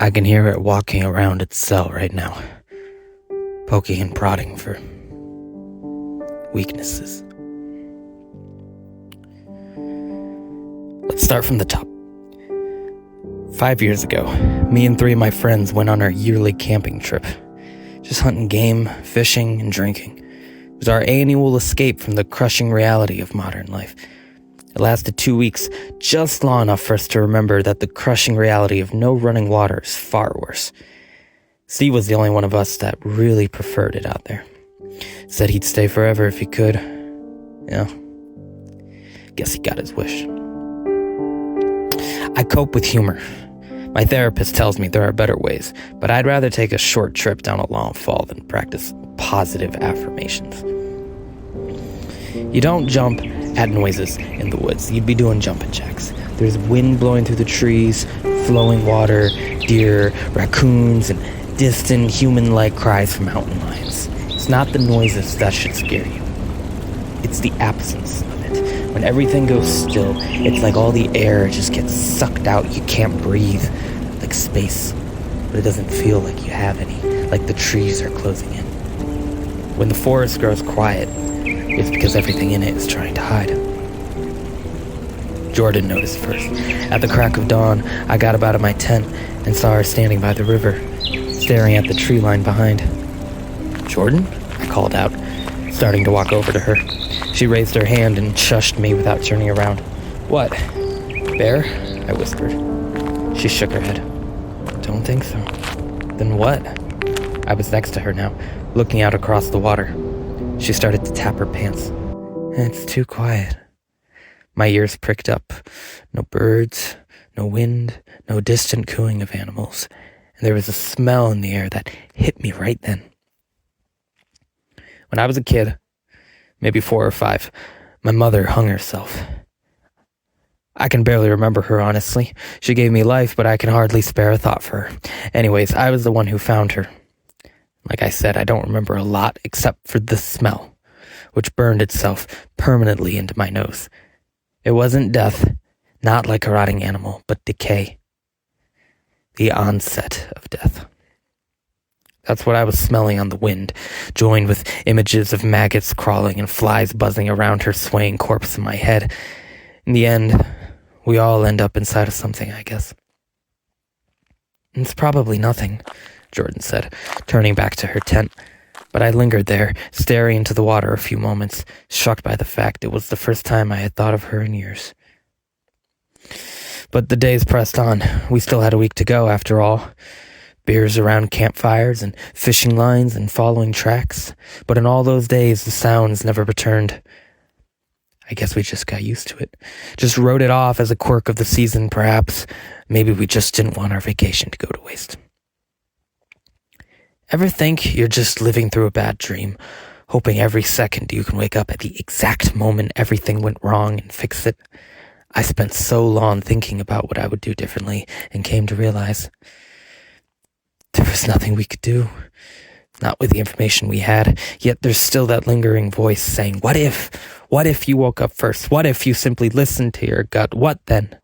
I can hear it walking around its cell right now, poking and prodding for weaknesses. Let's start from the top. 5 years ago, me and 3 of my friends went on our yearly camping trip. Just hunting game, fishing, and drinking. It was our annual escape from the crushing reality of modern life. It lasted 2 weeks, just long enough for us to remember that the crushing reality of no running water is far worse. Steve was the only one of us that really preferred it out there. Said he'd stay forever if he could. Yeah, guess he got his wish. I cope with humor. My therapist tells me there are better ways, but I'd rather take a short trip down a long fall than practice positive affirmations. You don't jump at noises in the woods. You'd be doing jumping jacks. There's wind blowing through the trees, flowing water, deer, raccoons, and distant human-like cries from mountain lions. It's not the noises that should scare you. It's the absence of it. When everything goes still, it's like all the air just gets sucked out. You can't breathe, like space, but it doesn't feel like you have any, like the trees are closing in. When the forest grows quiet, it's because everything in it is trying to hide. Jordan noticed first. At the crack of dawn, I got up out of my tent and saw her standing by the river, staring at the tree line behind. "Jordan?" I called out, starting to walk over to her. She raised her hand and shushed me without turning around. "What? Bear?" I whispered. She shook her head. "Don't think so." "Then what?" I was next to her now, looking out across the water. She started to tap her pants. "It's too quiet." My ears pricked up. No birds, no wind, no distant cooing of animals. And there was a smell in the air that hit me right then. When I was a kid, maybe 4 or 5, my mother hung herself. I can barely remember her, honestly. She gave me life, but I can hardly spare a thought for her. Anyways, I was the one who found her. Like I said, I don't remember a lot except for the smell, which burned itself permanently into my nose. It wasn't death, not like a rotting animal, but decay. The onset of death. That's what I was smelling on the wind, joined with images of maggots crawling and flies buzzing around her swaying corpse in my head. In the end, we all end up inside of something, I guess. "It's probably nothing," Jordan said, turning back to her tent. But I lingered there, staring into the water a few moments, shocked by the fact it was the first time I had thought of her in years. But the days pressed on. We still had a week to go, after all. Beers around campfires and fishing lines and following tracks. But in all those days, the sounds never returned. I guess we just got used to it. Just wrote it off as a quirk of the season, perhaps. Maybe we just didn't want our vacation to go to waste. Ever think you're just living through a bad dream, hoping every second you can wake up at the exact moment everything went wrong and fix it? I spent so long thinking about what I would do differently and came to realize there was nothing we could do. Not with the information we had, yet there's still that lingering voice saying, what if? What if you woke up first? What if you simply listened to your gut? What then?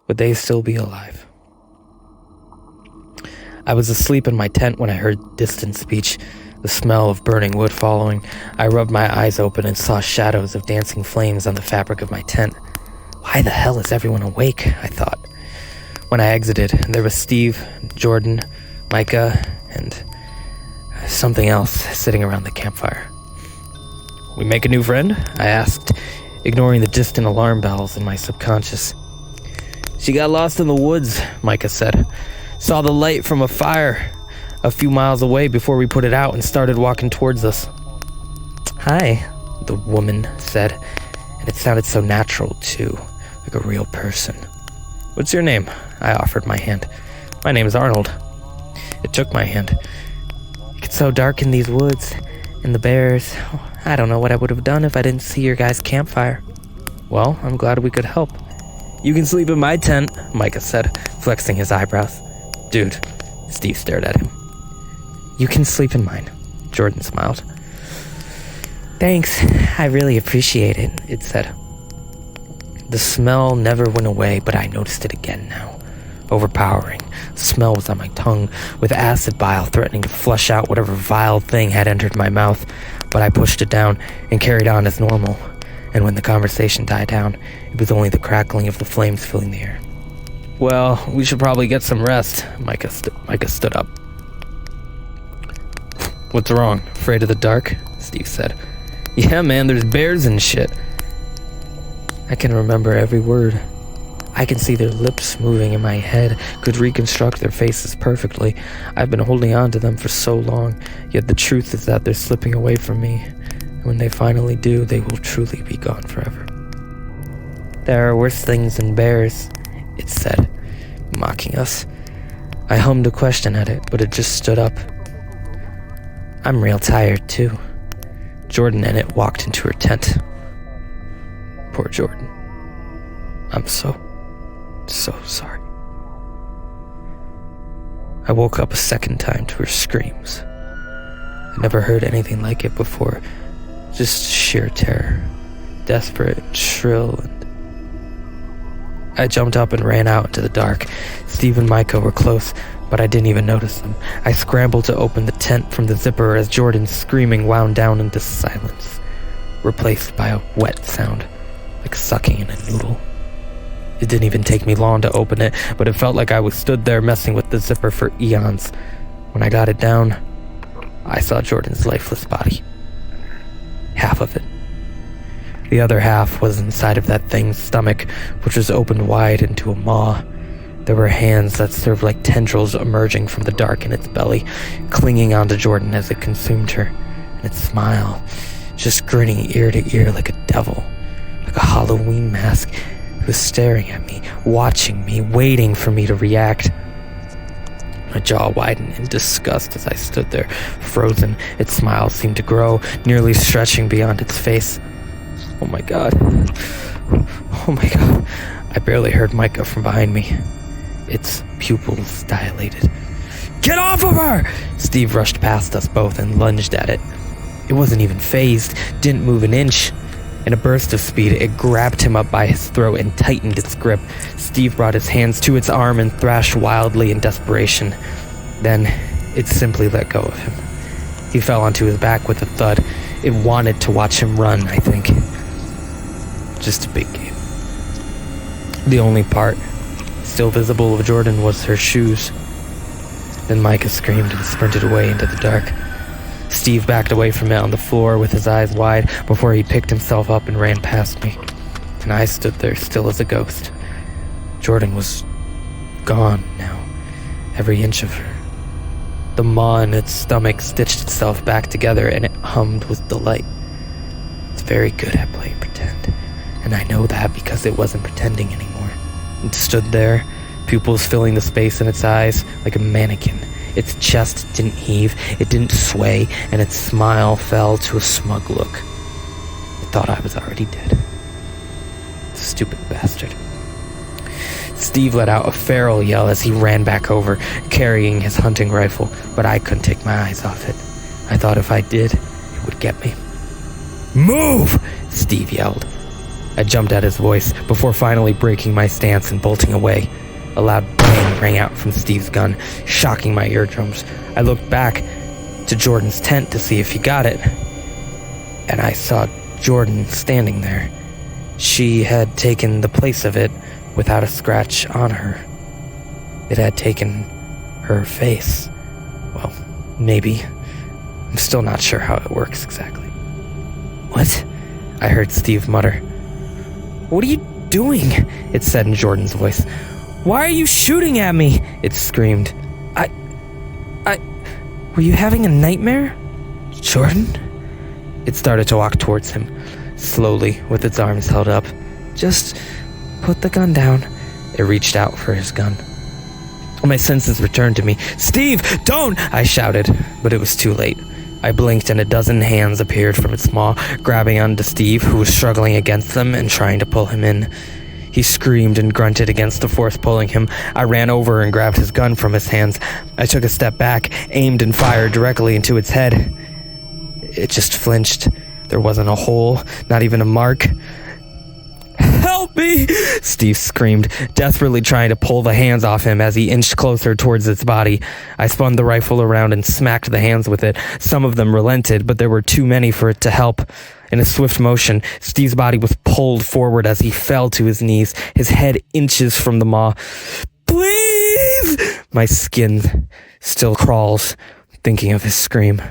Would they still be alive? I was asleep in my tent when I heard distant speech, the smell of burning wood following. I rubbed my eyes open and saw shadows of dancing flames on the fabric of my tent. Why the hell is everyone awake? I thought. When I exited, there was Steve, Jordan, Micah, and something else sitting around the campfire. "We make a new friend?" I asked, ignoring the distant alarm bells in my subconscious. "She got lost in the woods," Micah said. "Saw the light from a fire a few miles away before we put it out and started walking towards us." "Hi," the woman said, and it sounded so natural too, like a real person. "What's your name?" I offered my hand. "My name is Arnold." It took my hand. "It gets so dark in these woods, and the bears. I don't know what I would have done if I didn't see your guys' campfire." "Well, I'm glad we could help." "You can sleep in my tent," Micah said, flexing his eyebrows. "Dude," Steve stared at him. "You can sleep in mine," Jordan smiled. "Thanks, I really appreciate it," it said. The smell never went away, but I noticed it again now. overpowering. The smell was on my tongue, with acid bile threatening to flush out whatever vile thing had entered my mouth, but I pushed it down and carried on as normal. And when the conversation died down, it was only the crackling of the flames filling the air. "Well, we should probably get some rest." Micah stood up. "What's wrong? Afraid of the dark?" Steve said. "Yeah, man, there's bears and shit." I can remember every word. I can see their lips moving in my head, could reconstruct their faces perfectly. I've been holding on to them for so long, yet the truth is that they're slipping away from me. And when they finally do, they will truly be gone forever. "There are worse things than bears," it said, mocking us. I hummed a question at it, but it just stood up. "I'm real tired, too." Jordan and it walked into her tent. Poor Jordan. I'm so sorry. I woke up a second time to her screams. I never heard anything like it before. Just sheer terror. Desperate, shrill, and... I jumped up and ran out into the dark. Steve and Micah were close, but I didn't even notice them. I scrambled to open the tent from the zipper as Jordan's screaming wound down into silence, replaced by a wet sound, like sucking in a noodle. It didn't even take me long to open it, but it felt like I was stood there messing with the zipper for eons. When I got it down, I saw Jordan's lifeless body. Half of it. The other half was inside of that thing's stomach, which was opened wide into a maw. There were hands that served like tendrils emerging from the dark in its belly, clinging onto Jordan as it consumed her. And its smile, just grinning ear to ear like a devil, like a Halloween mask. It was staring at me, watching me, waiting for me to react. My jaw widened in disgust as I stood there, frozen. Its smile seemed to grow, nearly stretching beyond its face. Oh my god. Oh my god. I barely heard Micah from behind me. Its pupils dilated. "Get off of her!" Steve rushed past us both and lunged at it. It wasn't even phased, didn't move an inch. In a burst of speed, it grabbed him up by his throat and tightened its grip. Steve brought his hands to its arm and thrashed wildly in desperation. Then, it simply let go of him. He fell onto his back with a thud. It wanted to watch him run, I think. Just a big game. The only part still visible of Jordan was her shoes. Then Micah screamed and sprinted away into the dark. Steve backed away from it on the floor with his eyes wide before he picked himself up and ran past me. And I stood there still as a ghost. Jordan was gone now, every inch of her. The maw in its stomach stitched itself back together and it hummed with delight. It's very good at playing pretend, and I know that because it wasn't pretending anymore. It stood there, pupils filling the space in its eyes like a mannequin. Its chest didn't heave, it didn't sway, and its smile fell to a smug look. It thought I was already dead. Stupid bastard. Steve let out a feral yell as he ran back over, carrying his hunting rifle, but I couldn't take my eyes off it. I thought if I did, it would get me. "Move!" Steve yelled. I jumped at his voice before finally breaking my stance and bolting away. A loud bang rang out from Steve's gun, shocking my eardrums. I looked back to Jordan's tent to see if he got it, and I saw Jordan standing there. She had taken the place of it without a scratch on her. It had taken her face. Well, maybe. I'm still not sure how it works exactly. "What?" I heard Steve mutter. "What are you doing?" it said in Jordan's voice. "Why are you shooting at me?" it screamed. Were you having a nightmare? Jordan? It started to walk towards him, slowly, with its arms held up. "Just put the gun down." It reached out for his gun. My senses returned to me. "Steve, don't!" I shouted, but it was too late. I blinked and a dozen hands appeared from its maw, grabbing onto Steve, who was struggling against them and trying to pull him in. He screamed and grunted against the force pulling him. I ran over and grabbed his gun from his hands. I took a step back, aimed and fired directly into its head. It just flinched. There wasn't a hole, not even a mark. "Help me!" Steve screamed, desperately trying to pull the hands off him as he inched closer towards its body. I spun the rifle around and smacked the hands with it. Some of them relented, but there were too many for it to help. In a swift motion, Steve's body was pulled forward as he fell to his knees, his head inches from the maw. "Please!" My skin still crawls, thinking of his scream.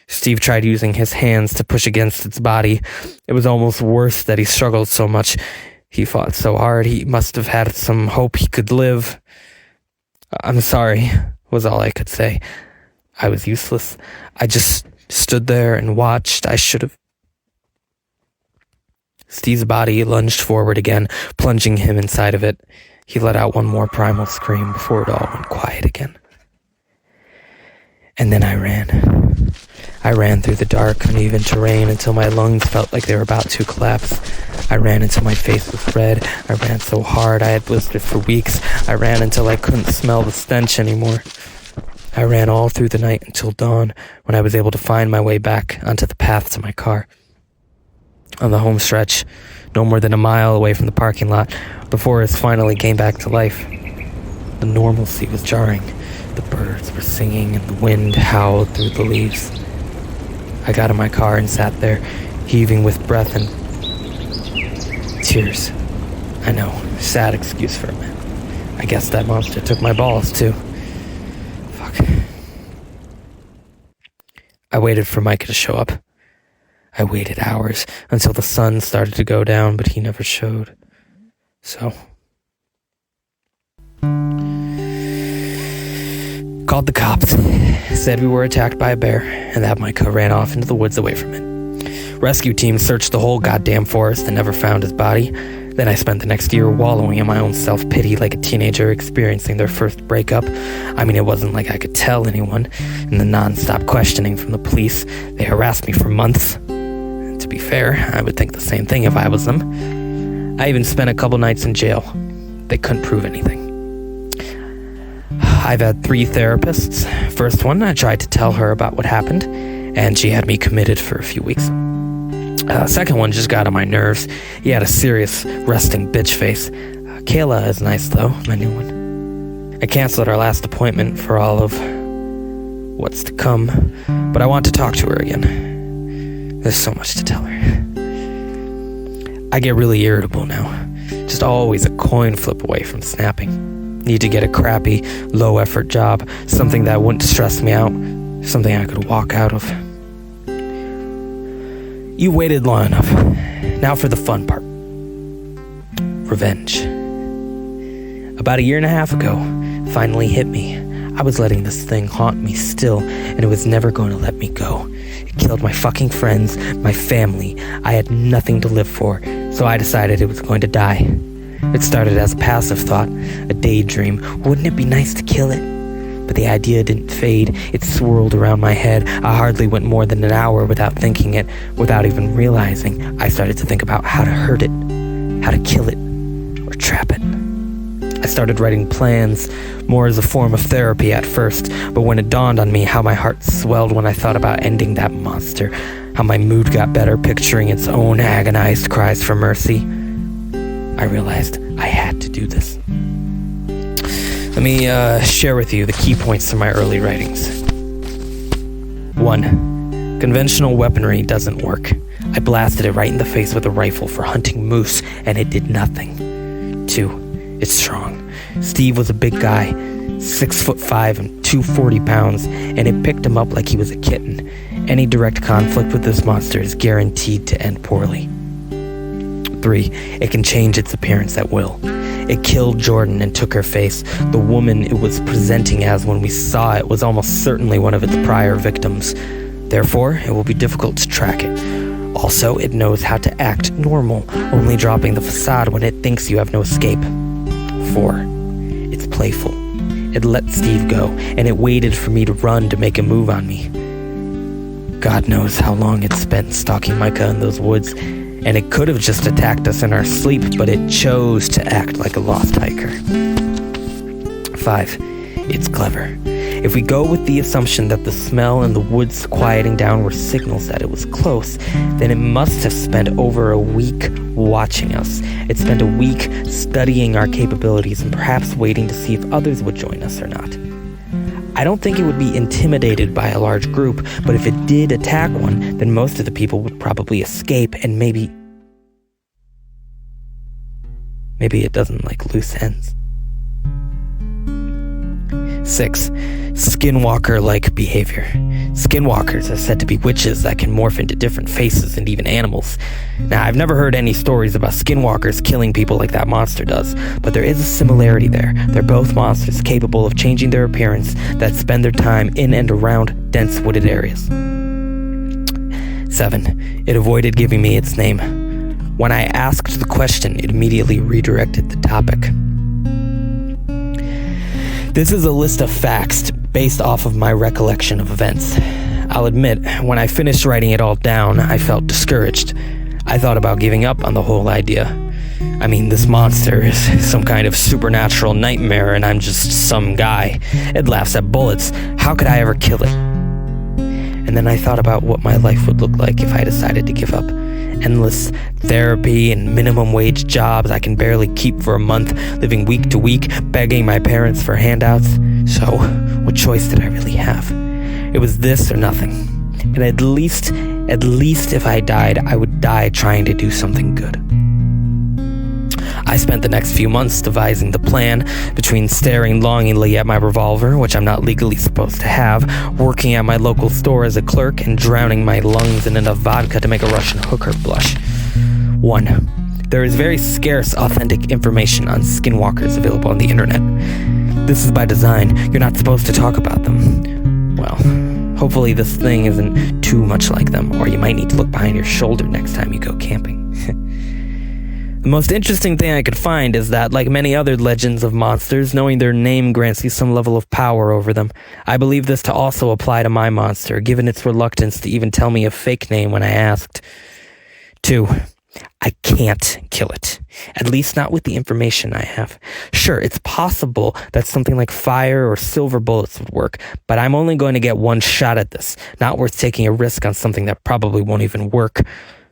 Steve tried using his hands to push against its body. It was almost worse that he struggled so much. He fought so hard, he must have had some hope he could live. "I'm sorry," was all I could say. I was useless. I just stood there and watched. I should have. Steve's body lunged forward again, plunging him inside of it. He let out one more primal scream before it all went quiet again. And then I ran. I ran through the dark, uneven terrain until my lungs felt like they were about to collapse. I ran until my face was red. I ran so hard I had blisters for weeks. I ran until I couldn't smell the stench anymore. I ran all through the night until dawn, when I was able to find my way back onto the path to my car. On the home stretch, no more than a mile away from the parking lot, the forest finally came back to life. The normalcy was jarring. The birds were singing and the wind howled through the leaves. I got in my car and sat there, heaving with breath and tears. I know, sad excuse for a man. I guess that monster took my balls too. Fuck. I waited for Micah to show up. I waited hours until the sun started to go down, but he never showed. So, called the cops, said we were attacked by a bear, and that Micah ran off into the woods away from it. Rescue teams searched the whole goddamn forest and never found his body. Then I spent the next year wallowing in my own self-pity like a teenager experiencing their first breakup. I mean, it wasn't like I could tell anyone. In the non-stop questioning from the police, they harassed me for months. To be fair, I would think the same thing if I was them. I even spent a couple nights in jail. They couldn't prove anything. I've had 3 therapists. First one, I tried to tell her about what happened, and she had me committed for a few weeks. Second one just got on my nerves. He had a serious, resting bitch face. Kayla is nice, though, my new one. I canceled our last appointment for all of what's to come, but I want to talk to her again. There's so much to tell her. I get really irritable now. Just always a coin flip away from snapping. Need to get a crappy, low-effort job, something that wouldn't stress me out, something I could walk out of. You waited long enough. Now for the fun part. Revenge. About 1.5 years ago, finally hit me. I was letting this thing haunt me still, and it was never going to let me go. It killed my fucking friends, my family. I had nothing to live for, so I decided it was going to die. It started as a passive thought, a daydream. Wouldn't it be nice to kill it? But the idea didn't fade. It swirled around my head. I hardly went more than an hour without thinking it, without even realizing. I started to think about how to hurt it, how to kill it, or trap it. I started writing plans, more as a form of therapy at first, but when it dawned on me how my heart swelled when I thought about ending that monster, how my mood got better picturing its own agonized cries for mercy, I realized I had to do this. Let me share with you the key points to my early writings. 1. Conventional weaponry doesn't work. I blasted it right in the face with a rifle for hunting moose, and it did nothing. 2. It's strong. Steve was a big guy, 6'5" and 240 pounds, and it picked him up like he was a kitten. Any direct conflict with this monster is guaranteed to end poorly. 3. It can change its appearance at will. It killed Jordan and took her face. The woman it was presenting as when we saw it was almost certainly one of its prior victims. Therefore, it will be difficult to track it. Also, it knows how to act normal, only dropping the facade when it thinks you have no escape. 4. It's playful. It let Steve go, and it waited for me to run to make a move on me. God knows how long it spent stalking Micah in those woods, and it could have just attacked us in our sleep, but it chose to act like a lost hiker. 5. It's clever. If we go with the assumption that the smell and the woods quieting down were signals that it was close, then it must have spent over a week watching us. It spent a week studying our capabilities and perhaps waiting to see if others would join us or not. I don't think it would be intimidated by a large group, but if it did attack one, then most of the people would probably escape, and maybe it doesn't like loose ends. 6. Skinwalker-like behavior. Skinwalkers are said to be witches that can morph into different faces and even animals. Now, I've never heard any stories about skinwalkers killing people like that monster does, but there is a similarity there. They're both monsters capable of changing their appearance that spend their time in and around dense wooded areas. 7. It avoided giving me its name. When I asked the question, it immediately redirected the topic. This is a list of facts based off of my recollection of events. I'll admit, when I finished writing it all down, I felt discouraged. I thought about giving up on the whole idea. I mean, this monster is some kind of supernatural nightmare, and I'm just some guy. It laughs at bullets. How could I ever kill it? And then I thought about what my life would look like if I decided to give up. Endless therapy and minimum wage jobs I can barely keep for a month, living week to week, begging my parents for handouts. So, what choice did I really have? It was this or nothing. And at least if I died, I would die trying to do something good. I spent the next few months devising the plan between staring longingly at my revolver, which I'm not legally supposed to have, working at my local store as a clerk, and drowning my lungs in enough vodka to make a Russian hooker blush. 1. There is very scarce authentic information on skinwalkers available on the internet. This is by design. You're not supposed to talk about them. Well, hopefully this thing isn't too much like them, or you might need to look behind your shoulder next time you go camping. The most interesting thing I could find is that, like many other legends of monsters, knowing their name grants you some level of power over them. I believe this to also apply to my monster, given its reluctance to even tell me a fake name when I asked. 2. I can't kill it. At least not with the information I have. Sure, it's possible that something like fire or silver bullets would work, but I'm only going to get one shot at this. Not worth taking a risk on something that probably won't even work.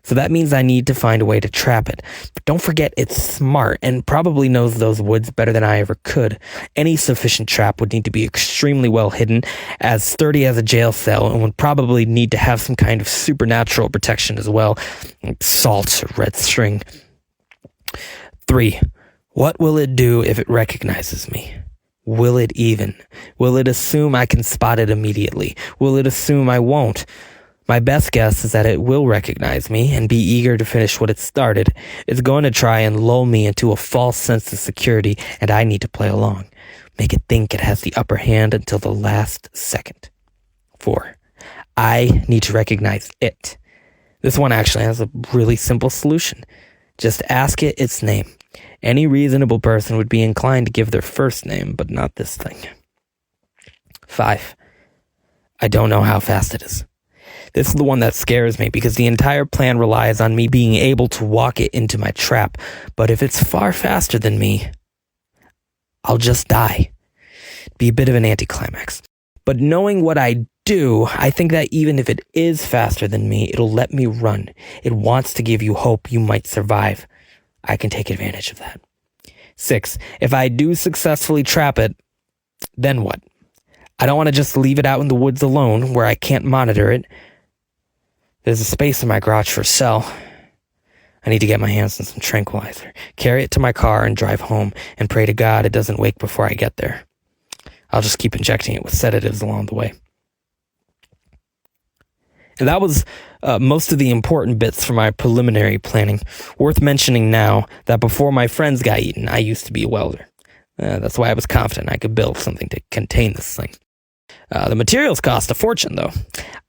So that means I need to find a way to trap it. But don't forget it's smart and probably knows those woods better than I ever could. Any sufficient trap would need to be extremely well hidden, as sturdy as a jail cell, and would probably need to have some kind of supernatural protection as well, like salt or red string. 3. What will it do if it recognizes me? Will it even? Will it assume I can spot it immediately? Will it assume I won't? My best guess is that it will recognize me and be eager to finish what it started. It's going to try and lull me into a false sense of security, and I need to play along. Make it think it has the upper hand until the last second. 4. I need to recognize it. This one actually has a really simple solution. Just ask it its name. Any reasonable person would be inclined to give their first name, but not this thing. 5. I don't know how fast it is. This is the one that scares me because the entire plan relies on me being able to walk it into my trap. But if it's far faster than me, I'll just die. It'd be a bit of an anticlimax. But knowing what I do, I think that even if it is faster than me, it'll let me run. It wants to give you hope you might survive. I can take advantage of that. 6. If I do successfully trap it, then what? I don't want to just leave it out in the woods alone where I can't monitor it. There's a space in my garage for a cell. I need to get my hands on some tranquilizer, carry it to my car, and drive home, and pray to God it doesn't wake before I get there. I'll just keep injecting it with sedatives along the way. And that was most of the important bits for my preliminary planning. Worth mentioning now that before my friends got eaten, I used to be a welder. That's why I was confident I could build something to contain this thing. The materials cost a fortune, though.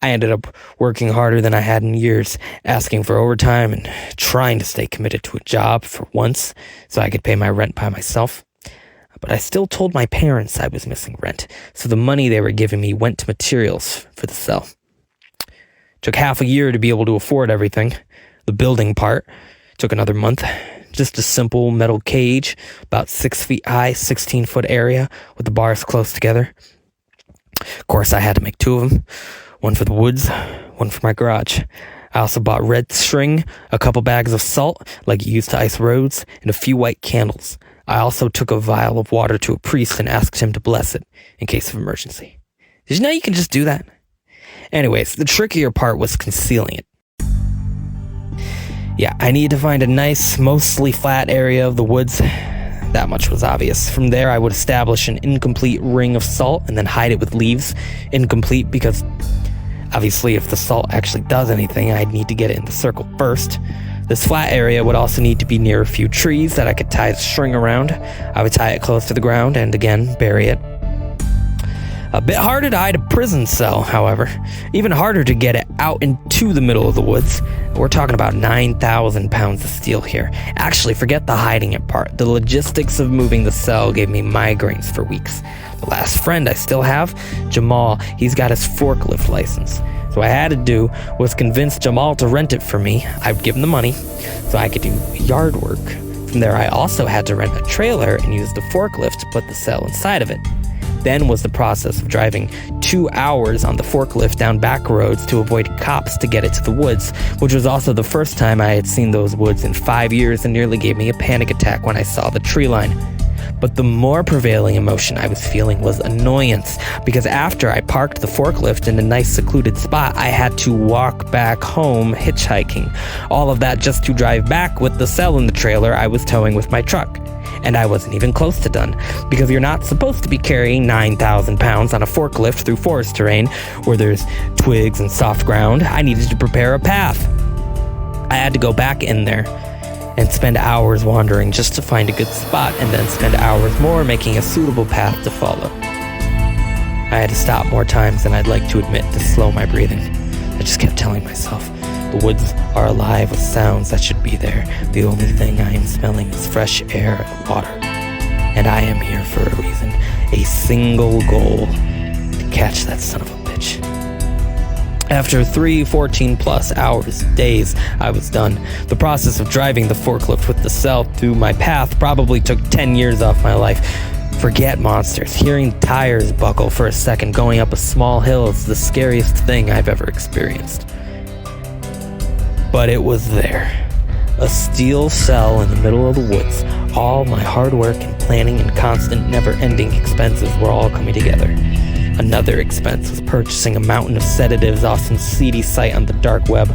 I ended up working harder than I had in years, asking for overtime and trying to stay committed to a job for once so I could pay my rent by myself. But I still told my parents I was missing rent, so the money they were giving me went to materials for the cell. Took half a year to be able to afford everything. The building part took another month. Just a simple metal cage, about 6 feet high, 16-foot area with the bars close together. Of course, I had to make 2 of them. One for the woods, one for my garage. I also bought red string, a couple bags of salt, like you use to ice roads, and a few white candles. I also took a vial of water to a priest and asked him to bless it, in case of emergency. Did you know you can just do that? Anyways, the trickier part was concealing it. Yeah, I needed to find a nice, mostly flat area of the woods. That much was obvious. From there, I would establish an incomplete ring of salt and then hide it with leaves. Incomplete because, obviously, if the salt actually does anything, I'd need to get it in the circle first. This flat area would also need to be near a few trees that I could tie the string around. I would tie it close to the ground and, again, bury it. A bit harder to hide a prison cell, however. Even harder to get it out into the middle of the woods. We're talking about 9,000 pounds of steel here. Actually, forget the hiding it part. The logistics of moving the cell gave me migraines for weeks. The last friend I still have, Jamal, he's got his forklift license. So what I had to do was convince Jamal to rent it for me. I'd give him the money so I could do yard work. From there, I also had to rent a trailer and use the forklift to put the cell inside of it. Then was the process of driving 2 hours on the forklift down back roads to avoid cops to get it to the woods, which was also the first time I had seen those woods in 5 years and nearly gave me a panic attack when I saw the tree line. But the more prevailing emotion I was feeling was annoyance, because after I parked the forklift in a nice secluded spot, I had to walk back home hitchhiking. All of that just to drive back with the cell in the trailer I was towing with my truck. And I wasn't even close to done, because you're not supposed to be carrying 9,000 pounds on a forklift through forest terrain where there's twigs and soft ground. I needed to prepare a path. I had to go back in there and spend hours wandering just to find a good spot, and then spend hours more making a suitable path to follow. I had to stop more times than I'd like to admit to slow my breathing. I just kept telling myself, the woods are alive with sounds that should be there. The only thing I am smelling is fresh air and water. And I am here for a reason. A single goal: to catch that son of a bitch. After 14+ hours, days, I was done. The process of driving the forklift with the cell through my path probably took 10 years off my life. Forget monsters. Hearing tires buckle for a second going up a small hill is the scariest thing I've ever experienced. But it was there. A steel cell in the middle of the woods. All my hard work and planning and constant never-ending expenses were all coming together. Another expense was purchasing a mountain of sedatives off some seedy site on the dark web.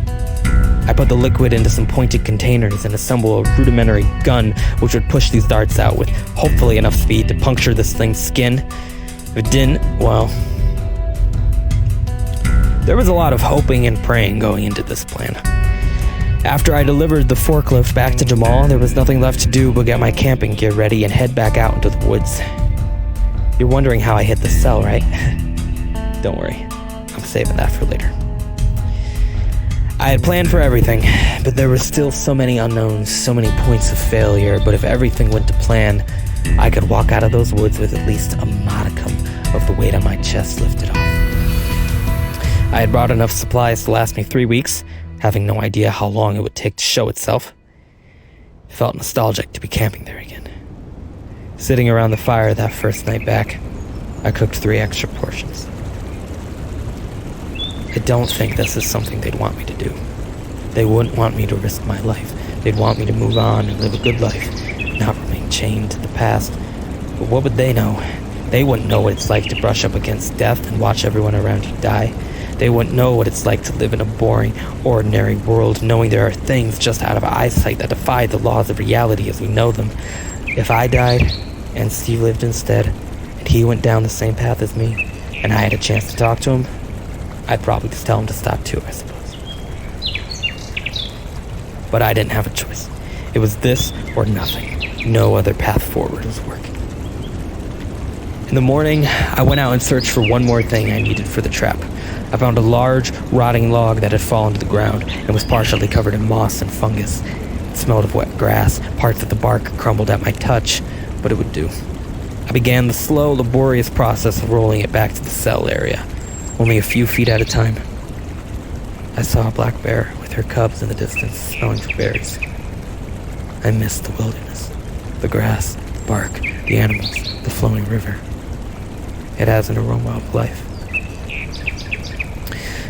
I put the liquid into some pointed containers and assembled a rudimentary gun which would push these darts out with hopefully enough speed to puncture this thing's skin. If it didn't, well, there was a lot of hoping and praying going into this plan. After I delivered the forklift back to Jamal, there was nothing left to do but get my camping gear ready and head back out into the woods. You're wondering how I hit the cell, right? Don't worry, I'm saving that for later. I had planned for everything, but there were still so many unknowns, so many points of failure, but if everything went to plan, I could walk out of those woods with at least a modicum of the weight on my chest lifted off. I had brought enough supplies to last me 3 weeks, having no idea how long it would take to show itself. It felt nostalgic to be camping there again. Sitting around the fire that first night back, I cooked 3 extra portions. I don't think this is something they'd want me to do. They wouldn't want me to risk my life. They'd want me to move on and live a good life, not remain chained to the past. But what would they know? They wouldn't know what it's like to brush up against death and watch everyone around you die. They wouldn't know what it's like to live in a boring, ordinary world, knowing there are things just out of eyesight that defy the laws of reality as we know them. If I died, and Steve lived instead, and he went down the same path as me, and I had a chance to talk to him, I'd probably just tell him to stop too, I suppose. But I didn't have a choice. It was this or nothing. No other path forward was working. In the morning, I went out and searched for one more thing I needed for the trap. I found a large, rotting log that had fallen to the ground and was partially covered in moss and fungus. It smelled of wet grass, parts of the bark crumbled at my touch, but it would do. I began the slow, laborious process of rolling it back to the cell area, only a few feet at a time. I saw a black bear with her cubs in the distance, smelling for berries. I missed the wilderness, the grass, the bark, the animals, the flowing river. It has an aroma of life.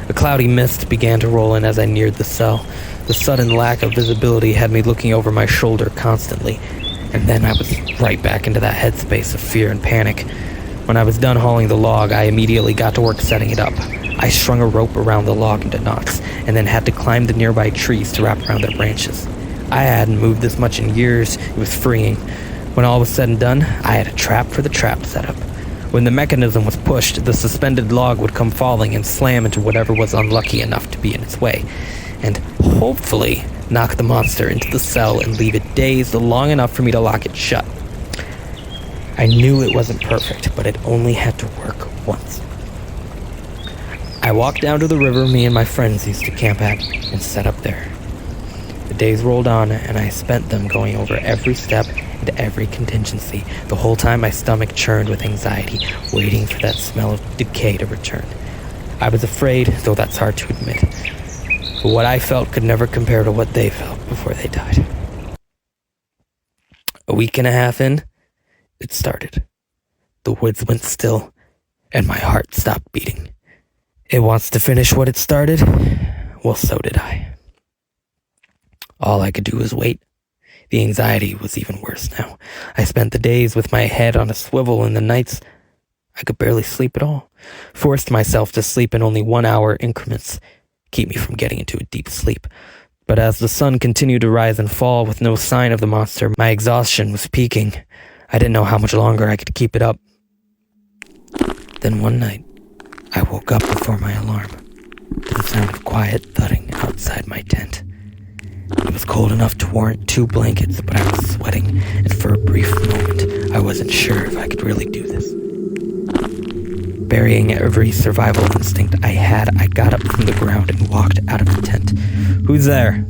A cloudy mist began to roll in as I neared the cell. The sudden lack of visibility had me looking over my shoulder constantly, and then I was right back into that headspace of fear and panic. When I was done hauling the log, I immediately got to work setting it up. I strung a rope around the log into knots, and then had to climb the nearby trees to wrap around their branches. I hadn't moved this much in years. It was freeing. When all was said and done, I had a trap for the trap set up. When the mechanism was pushed, the suspended log would come falling and slam into whatever was unlucky enough to be in its way, and hopefully knock the monster into the cell and leave it dazed long enough for me to lock it shut. I knew it wasn't perfect, but it only had to work once. I walked down to the river me and my friends used to camp at and set up there. The days rolled on, and I spent them going over every step and every contingency. The whole time my stomach churned with anxiety, waiting for that smell of decay to return. I was afraid, though that's hard to admit. But what I felt could never compare to what they felt before they died. A week and a half in, it started. The woods went still, and my heart stopped beating. It wants to finish what it started? Well, so did I. All I could do was wait. The anxiety was even worse now. I spent the days with my head on a swivel, and the nights I could barely sleep at all. Forced myself to sleep in only 1 hour increments, keep me from getting into a deep sleep. But as the sun continued to rise and fall with no sign of the monster, my exhaustion was peaking. I didn't know how much longer I could keep it up. Then one night, I woke up before my alarm to the sound of quiet thudding outside my tent. It was cold enough to warrant 2 blankets, but I was sweating, and for a brief moment, I wasn't sure if I could really do this. Burying every survival instinct I had, I got up from the ground and walked out of the tent. Who's there?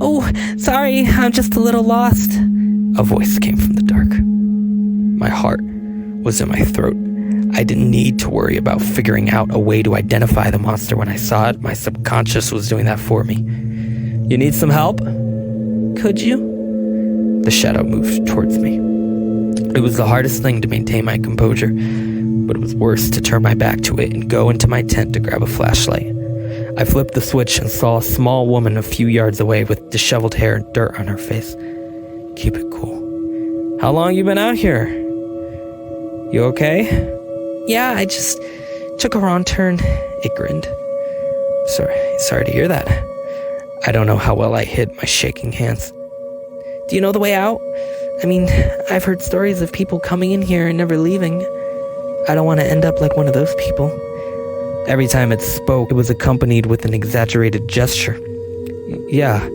Oh, sorry, I'm just a little lost. A voice came from the dark. My heart was in my throat. I didn't need to worry about figuring out a way to identify the monster when I saw it. My subconscious was doing that for me. You need some help? Could you? The shadow moved towards me. It was the hardest thing to maintain my composure, but it was worse to turn my back to it and go into my tent to grab a flashlight. I flipped the switch and saw a small woman a few yards away with disheveled hair and dirt on her face. Keep it cool. How long you been out here? You okay? Yeah, I just took a wrong turn. It grinned. Sorry to hear that. I don't know how well I hid my shaking hands. Do you know the way out? I mean, I've heard stories of people coming in here and never leaving. I don't want to end up like one of those people. Every time it spoke, it was accompanied with an exaggerated gesture. Yeah,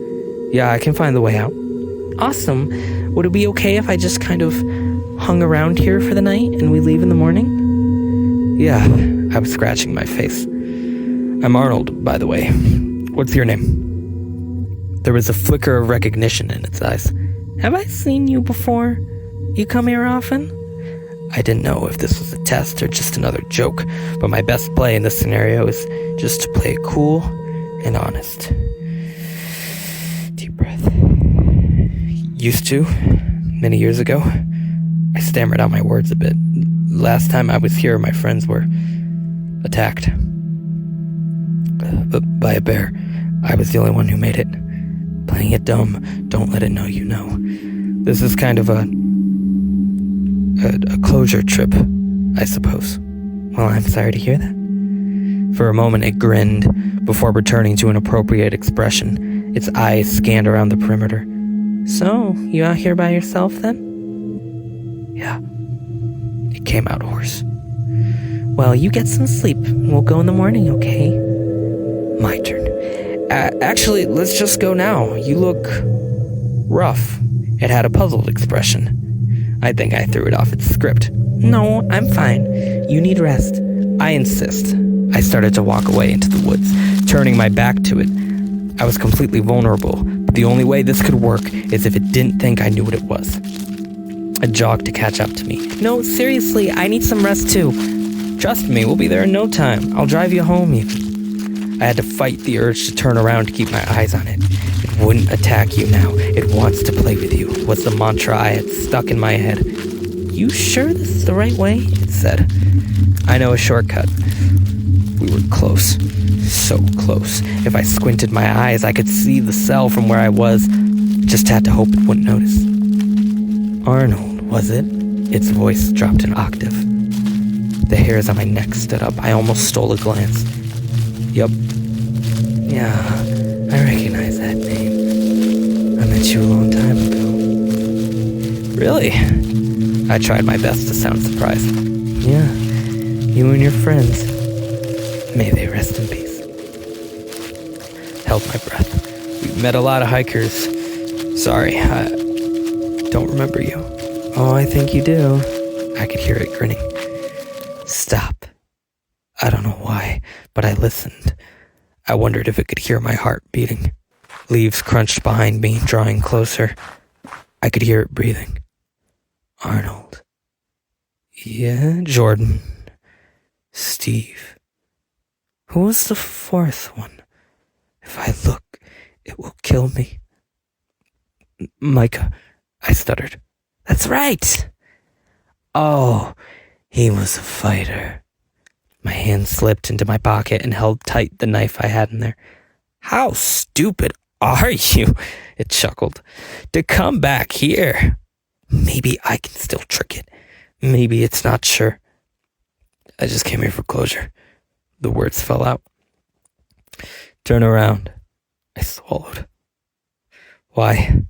I can find the way out. Awesome. Would it be okay if I just kind of hung around here for the night and we leave in the morning? Yeah, I was scratching my face. I'm Arnold, by the way. What's your name? There was a flicker of recognition in its eyes. Have I seen you before? You come here often? I didn't know if this was a test or just another joke, but my best play in this scenario is just to play it cool and honest. Deep breath. Used to, many years ago. I stammered out my words a bit. Last time I was here, my friends were attacked by a bear. I was the only one who made it. Playing it dumb, don't let it know you know. This is kind of a closure trip, I suppose. Well, I'm sorry to hear that. For a moment it grinned, before returning to an appropriate expression. Its eyes scanned around the perimeter. So, you out here by yourself then? Yeah. It came out hoarse. Well, you get some sleep, and we'll go in the morning, okay? My turn. Actually, let's just go now. You look rough. It had a puzzled expression. I think I threw it off its script. No, I'm fine. You need rest. I insist. I started to walk away into the woods, turning my back to it. I was completely vulnerable, but the only way this could work is if it didn't think I knew what it was. It jogged to catch up to me. No, seriously, I need some rest too. Trust me, we'll be there in no time. I'll drive you home even. I had to fight the urge to turn around to keep my eyes on it. It wouldn't attack you now. It wants to play with you, was the mantra I had stuck in my head. You sure this is the right way? It said. I know a shortcut. We We were close. So close. If I squinted my eyes, I could see the cell from where I was. Just had to hope it wouldn't notice. Arnold, was it? Its voice dropped an octave. The hairs on my neck stood up. I almost stole a glance. Yup. Yeah, I recognize that name. I met you a long time ago. Really? I tried my best to sound surprised. Yeah, you and your friends. May they rest in peace. Held my breath. We've met a lot of hikers. Sorry, I don't remember you. Oh, I think you do. I could hear it grinning. Stop. I don't know why, but I listened. I wondered if it could hear my heart beating. Leaves crunched behind me, drawing closer. I could hear it breathing. Arnold. Yeah, Jordan. Steve. Who was the fourth one? If I look, it will kill me. Micah, I stuttered. That's right. Oh, he was a fighter. My hand slipped into my pocket and held tight the knife I had in there. How stupid are you? It chuckled. To come back here. Maybe I can still trick it. Maybe it's not sure. I just came here for closure. The words fell out. Turn around. I swallowed. Why?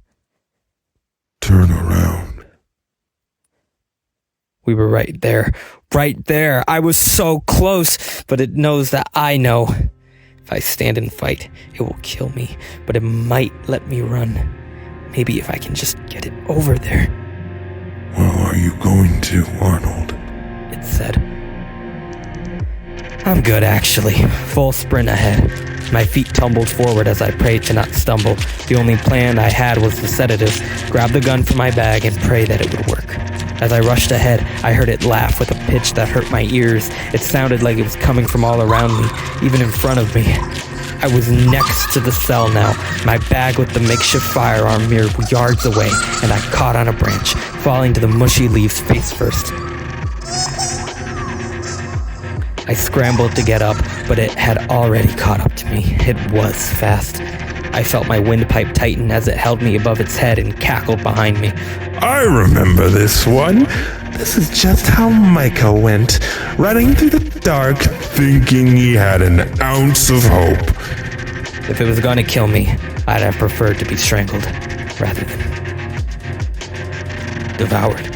Turn around. We were right there. Right there. I was so close, but it knows that I know. If I stand and fight, it will kill me, but it might let me run. Maybe if I can just get it over there. Well, are you going to, Arnold? It said. I'm good, actually. Full sprint ahead. My feet tumbled forward as I prayed to not stumble. The only plan I had was the sedative, grab the gun from my bag and pray that it would work. As I rushed ahead, I heard it laugh with a pitch that hurt my ears. It sounded like it was coming from all around me, even in front of me. I was next to the cell now, my bag with the makeshift firearm mere yards away, and I caught on a branch, falling to the mushy leaves face first. I scrambled to get up, but it had already caught up to me. It was fast. I felt my windpipe tighten as it held me above its head and cackled behind me. I remember this one. This is just how Micah went, running through the dark, thinking he had an ounce of hope. If it was going to kill me, I'd have preferred to be strangled rather than devoured.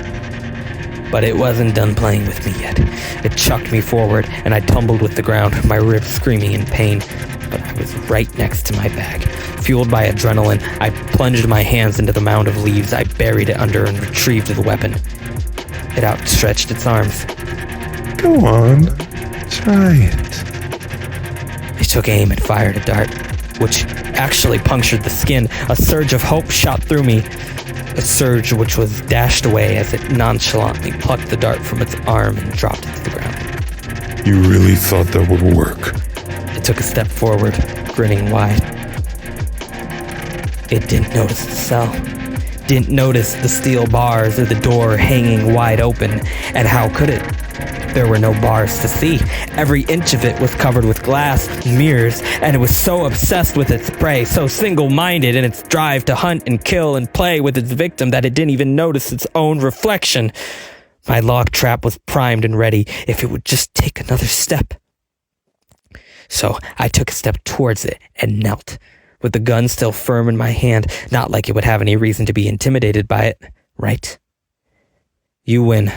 But it wasn't done playing with me yet. It chucked me forward, and I tumbled with the ground, my ribs screaming in pain. But I was right next to my bag. Fueled by adrenaline, I plunged my hands into the mound of leaves. I buried it under and retrieved the weapon. It outstretched its arms. Go on, try it. I took aim and fired a dart, which actually punctured the skin. A surge of hope shot through me. A surge which was dashed away as it nonchalantly plucked the dart from its arm and dropped it to the ground. You really thought that would work? It took a step forward, grinning wide. It didn't notice the cell. Didn't notice the steel bars or the door hanging wide open. And how could it? There were no bars to see. Every inch of it was covered with glass, mirrors, and it was so obsessed with its prey, so single-minded in its drive to hunt and kill and play with its victim that it didn't even notice its own reflection. My log trap was primed and ready if it would just take another step. So I took a step towards it and knelt, with the gun still firm in my hand, not like it would have any reason to be intimidated by it, right? You win.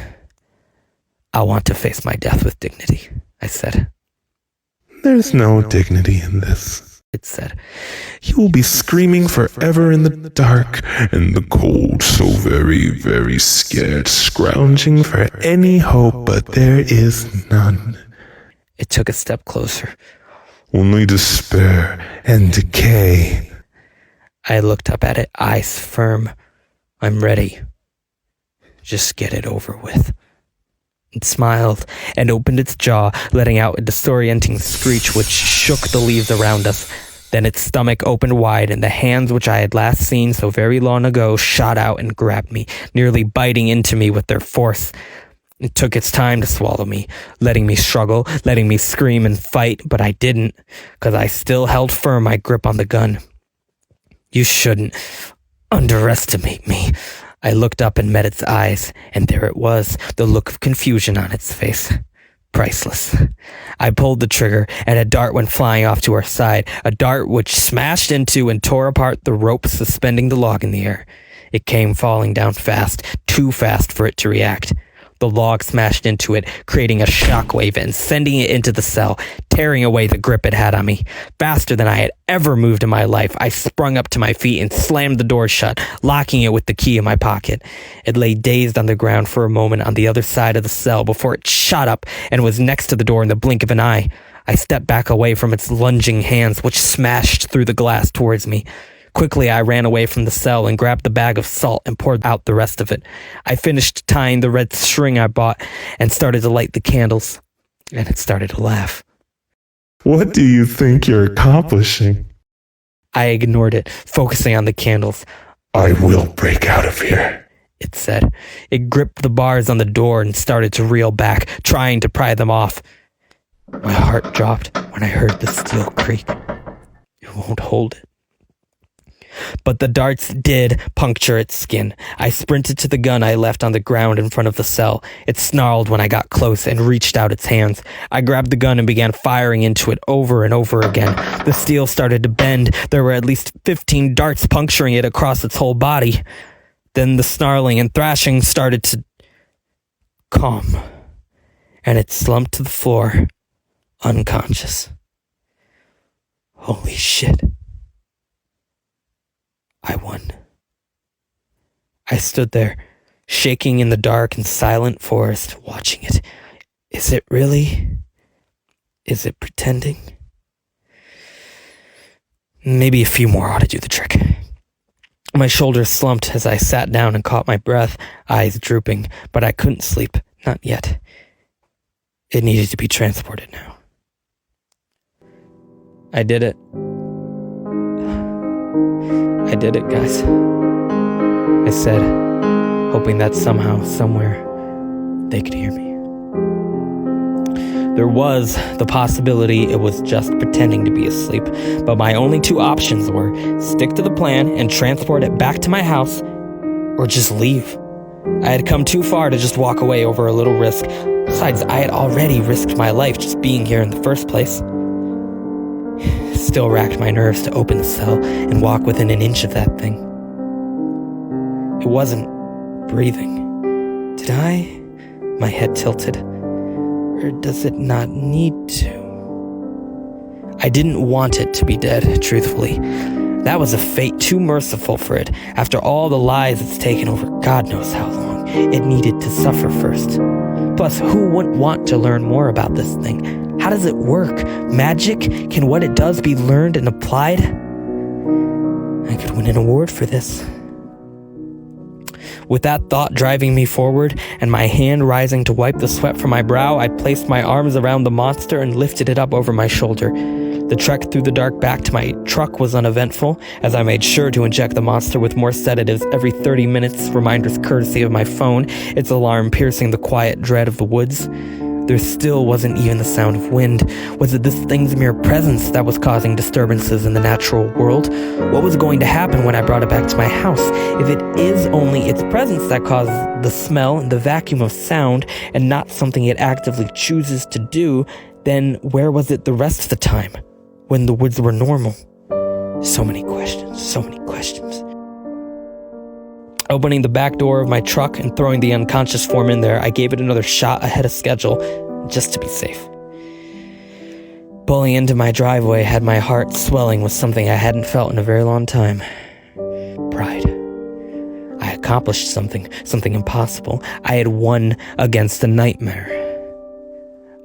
I want to face my death with dignity, I said. There's no dignity in this, it said. You will be screaming forever in the dark and the cold, so very, very scared, scrounging for any hope, but there is none. It took a step closer. Only despair and decay. I looked up at it, eyes firm. I'm ready. Just get it over with. It smiled and opened its jaw, letting out a disorienting screech which shook the leaves around us. Then its stomach opened wide, and the hands which I had last seen so very long ago shot out and grabbed me, nearly biting into me with their force. It took its time to swallow me, letting me struggle, letting me scream and fight, but I didn't, because I still held firm my grip on the gun. You shouldn't underestimate me. I looked up and met its eyes, and there it was, the look of confusion on its face. Priceless. I pulled the trigger, and a dart went flying off to our side, a dart which smashed into and tore apart the rope suspending the log in the air. It came falling down fast, too fast for it to react. The log smashed into it, creating a shockwave and sending it into the cell, tearing away the grip it had on me. Faster than I had ever moved in my life, I sprung up to my feet and slammed the door shut, locking it with the key in my pocket. It lay dazed on the ground for a moment on the other side of the cell before it shot up and was next to the door in the blink of an eye. I stepped back away from its lunging hands, which smashed through the glass towards me. Quickly, I ran away from the cell and grabbed the bag of salt and poured out the rest of it. I finished tying the red string I bought and started to light the candles, and it started to laugh. What do you think you're accomplishing? I ignored it, focusing on the candles. I will break out of here, it said. It gripped the bars on the door and started to reel back, trying to pry them off. My heart dropped when I heard the steel creak. It won't hold it. But the darts did puncture its skin. I sprinted to the gun I left on the ground in front of the cell. It snarled when I got close and reached out its hands. I grabbed the gun and began firing into it over and over again. The steel started to bend. There were at least 15 darts puncturing it across its whole body. Then the snarling and thrashing started to calm, and it slumped to the floor, unconscious. Holy shit. I won. I stood there, shaking in the dark and silent forest, watching it. Is it really? Is it pretending? Maybe a few more ought to do the trick. My shoulders slumped as I sat down and caught my breath, eyes drooping, but I couldn't sleep, not yet. It needed to be transported now. I did it. I did it, guys. I said, hoping that somehow, somewhere, they could hear me. There was the possibility it was just pretending to be asleep, but my only two options were stick to the plan and transport it back to my house, or just leave. I had come too far to just walk away over a little risk. Besides, I had already risked my life just being here in the first place. Still racked my nerves to open the cell and walk within an inch of that thing. It wasn't breathing. Did I? My head tilted. Or does it not need to? I didn't want it to be dead, truthfully. That was a fate too merciful for it. After all the lies it's taken over God knows how long, it needed to suffer first. Plus, who wouldn't want to learn more about this thing? How does it work? Magic? Can what it does be learned and applied? I could win an award for this. With that thought driving me forward, and my hand rising to wipe the sweat from my brow, I placed my arms around the monster and lifted it up over my shoulder. The trek through the dark back to my truck was uneventful, as I made sure to inject the monster with more sedatives every 30 minutes, reminders courtesy of my phone, its alarm piercing the quiet dread of the woods. There still wasn't even the sound of wind. Was it this thing's mere presence that was causing disturbances in the natural world? What was going to happen when I brought it back to my house? If it is only its presence that caused the smell and the vacuum of sound, and not something it actively chooses to do, then where was it the rest of the time, when the woods were normal? So many questions, so many questions. Opening the back door of my truck and throwing the unconscious form in there, I gave it another shot ahead of schedule, just to be safe. Pulling into my driveway had my heart swelling with something I hadn't felt in a very long time. Pride. I accomplished something impossible. I had won against a nightmare.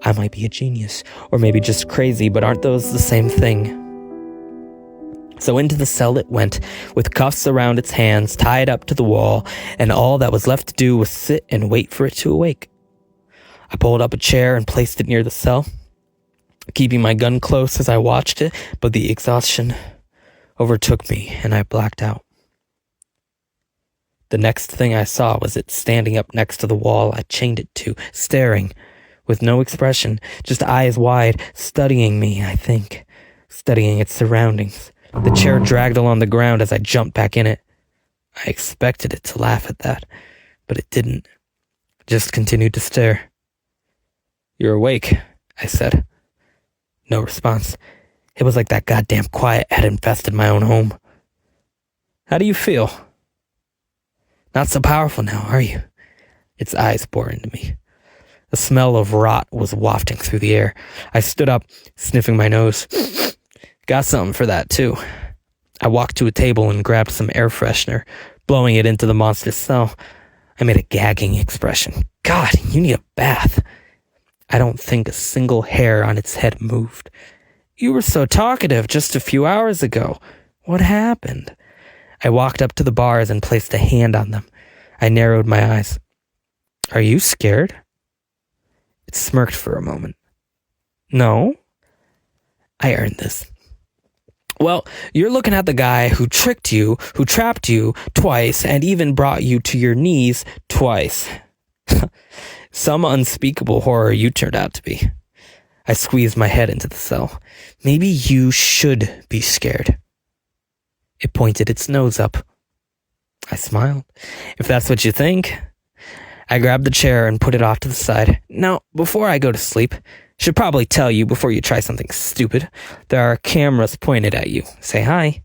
I might be a genius, or maybe just crazy, but aren't those the same thing? So into the cell it went, with cuffs around its hands, tied up to the wall, and all that was left to do was sit and wait for it to awake. I pulled up a chair and placed it near the cell, keeping my gun close as I watched it, but the exhaustion overtook me and I blacked out. The next thing I saw was it standing up next to the wall I chained it to, staring, with no expression, just eyes wide, studying me, I think, studying its surroundings. The chair dragged along the ground as I jumped back in it. I expected it to laugh at that, but it didn't. It just continued to stare. "You're awake," I said. No response. It was like that goddamn quiet had infested my own home. "How do you feel?" "Not so powerful now, are you?" Its eyes bored into me. The smell of rot was wafting through the air. I stood up, sniffing my nose. "Got something for that, too." I walked to a table and grabbed some air freshener, blowing it into the monster's cell. I made a gagging expression. "God, you need a bath." I don't think a single hair on its head moved. "You were so talkative just a few hours ago. What happened?" I walked up to the bars and placed a hand on them. I narrowed my eyes. "Are you scared?" It smirked for a moment. "No." "I earned this." "Well, you're looking at the guy who tricked you, who trapped you twice, and even brought you to your knees twice. Some unspeakable horror you turned out to be." I squeezed my head into the cell. "Maybe you should be scared." It pointed its nose up. I smiled. "If that's what you think." I grabbed the chair and put it off to the side. "Now, before I go to sleep, should probably tell you before you try something stupid. There are cameras pointed at you. Say hi.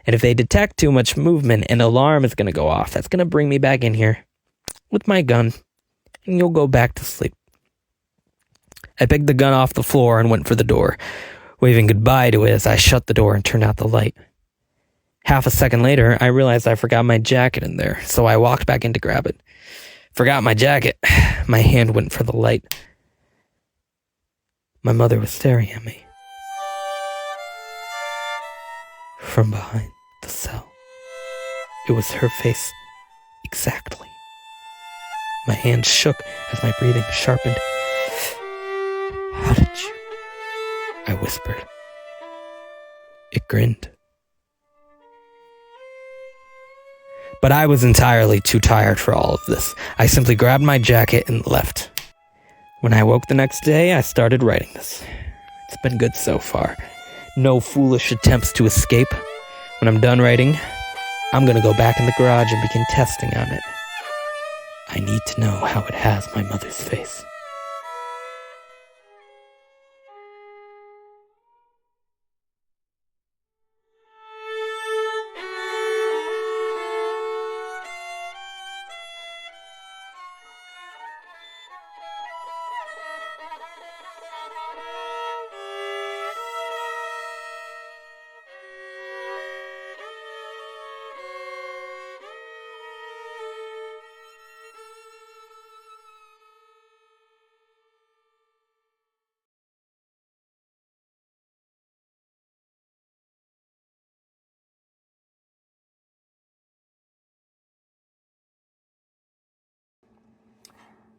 And if they detect too much movement, an alarm is going to go off. That's going to bring me back in here with my gun, and you'll go back to sleep." I picked the gun off the floor and went for the door, waving goodbye to it as I shut the door and turned out the light. Half a second later, I realized I forgot my jacket in there, so I walked back in to grab it. Forgot my jacket. My hand went for the light. My mother was staring at me from behind the cell. It was her face, exactly. My hand shook as my breathing sharpened. "How did you?" I whispered. It grinned. But I was entirely too tired for all of this. I simply grabbed my jacket and left. When I woke the next day, I started writing this. It's been good so far. No foolish attempts to escape. When I'm done writing, I'm gonna go back in the garage and begin testing on it. I need to know how it has my mother's face.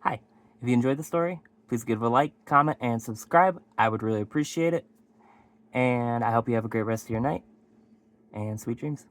Hi, if you enjoyed the story, please give a like, comment, and subscribe. I would really appreciate it. And I hope you have a great rest of your night, and sweet dreams.